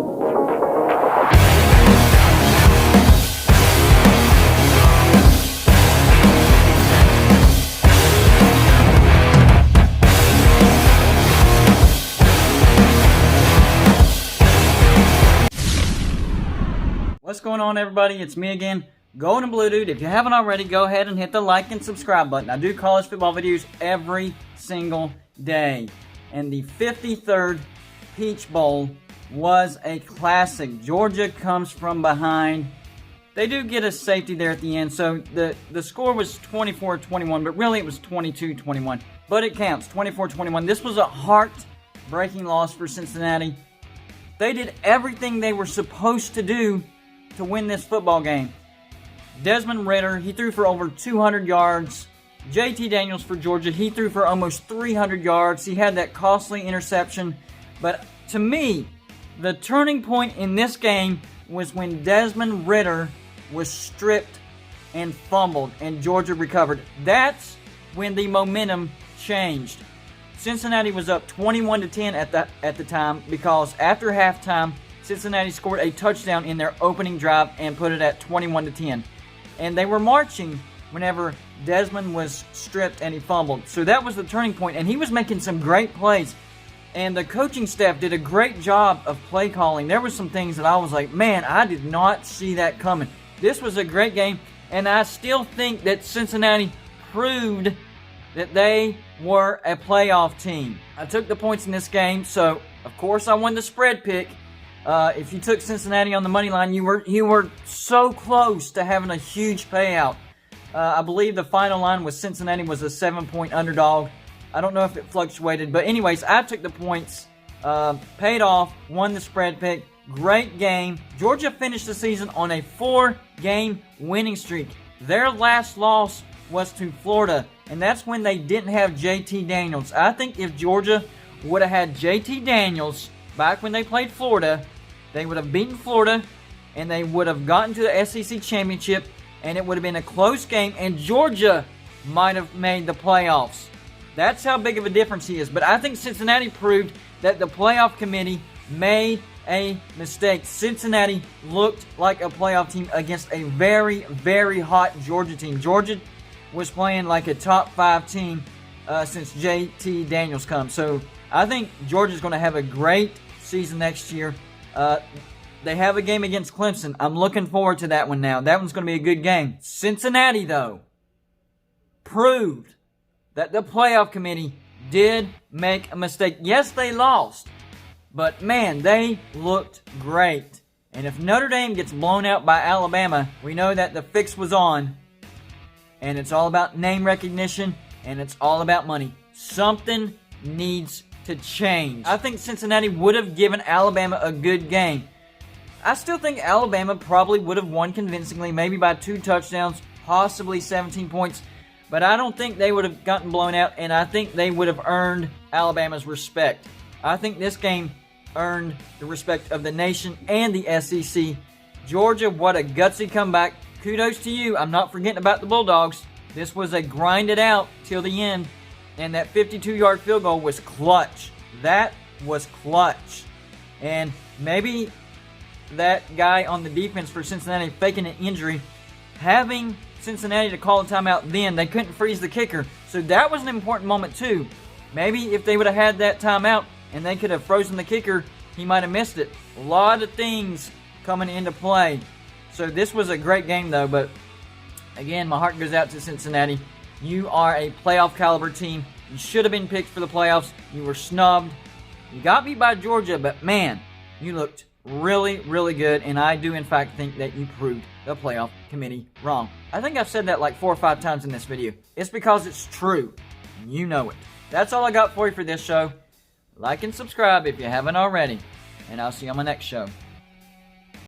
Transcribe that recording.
What's going on, everybody? It's me again, Golden Blue Dude. If you haven't already, go ahead and hit the like and subscribe button. I do college football videos every single day. And the 53rd Peach Bowl was a classic. Georgia comes from behind. They do get a safety there at the end, so the score was 24-21, but really it was 22-21. But it counts, 24-21. This was a heart-breaking loss for Cincinnati. They did everything they were supposed to do to win this football game. Desmond Ridder, he threw for over 200 yards. JT Daniels for Georgia, he threw for almost 300 yards. He had that costly interception. But to me, the turning point in this game was when Desmond Ridder was stripped and fumbled and Georgia recovered. That's when the momentum changed. Cincinnati was up 21-10 at the time because after halftime, Cincinnati scored a touchdown in their opening drive and put it at 21-10. And they were marching whenever Desmond was stripped and he fumbled. So that was the turning point, and he was making some great plays. And the coaching staff did a great job of play calling. There were some things that I was like, man, I did not see that coming. This was a great game, and I still think that Cincinnati proved that they were a playoff team. I took the points in this game, so of course I won the spread pick. If you took Cincinnati on the money line, you were so close to having a huge payout. I believe the final line was Cincinnati was a 7-point underdog. I don't know if it fluctuated, but anyways, I took the points, paid off, won the spread pick. Great game. Georgia finished the season on a 4-game winning streak. Their last loss was to Florida, and that's when they didn't have JT Daniels. I think if Georgia would have had JT Daniels back when they played Florida, they would have beaten Florida, and they would have gotten to the SEC championship, and it would have been a close game, and Georgia might have made the playoffs. That's how big of a difference he is. But I think Cincinnati proved that the playoff committee made a mistake. Cincinnati looked like a playoff team against a very, very hot Georgia team. Georgia was playing like a top 5 team since JT Daniels comes. So I think Georgia's going to have a great season next year. They have a game against Clemson. I'm looking forward to that one now. That one's going to be a good game. Cincinnati, though, proved that the playoff committee did make a mistake. Yes, they lost, but man, they looked great. And if Notre Dame gets blown out by Alabama, we know that the fix was on. And it's all about name recognition, and it's all about money. Something needs to change. I think Cincinnati would have given Alabama a good game. I still think Alabama probably would have won convincingly, maybe by 2 touchdowns, possibly 17 points. But I don't think they would have gotten blown out, and I think they would have earned Alabama's respect. I think this game earned the respect of the nation and the SEC. Georgia, what a gutsy comeback. Kudos to you. I'm not forgetting about the Bulldogs. This was a grind it out till the end. And that 52-yard field goal was clutch. That was clutch. And maybe that guy on the defense for Cincinnati faking an injury, having Cincinnati to call a timeout then, they couldn't freeze the kicker. So that was an important moment too. Maybe if they would have had that timeout and they could have frozen the kicker, he might have missed it. A lot of things coming into play. So this was a great game though, but again, my heart goes out to Cincinnati. You are a playoff caliber team. You should have been picked for the playoffs. You were snubbed. You got beat by Georgia, but man, you looked really, really good, and I do in fact think that you proved the playoff committee wrong. I think I've said that like 4 or 5 times in this video. It's because it's true. You know it. That's all I got for you for this show. Like and subscribe if you haven't already, and I'll see you on my next show.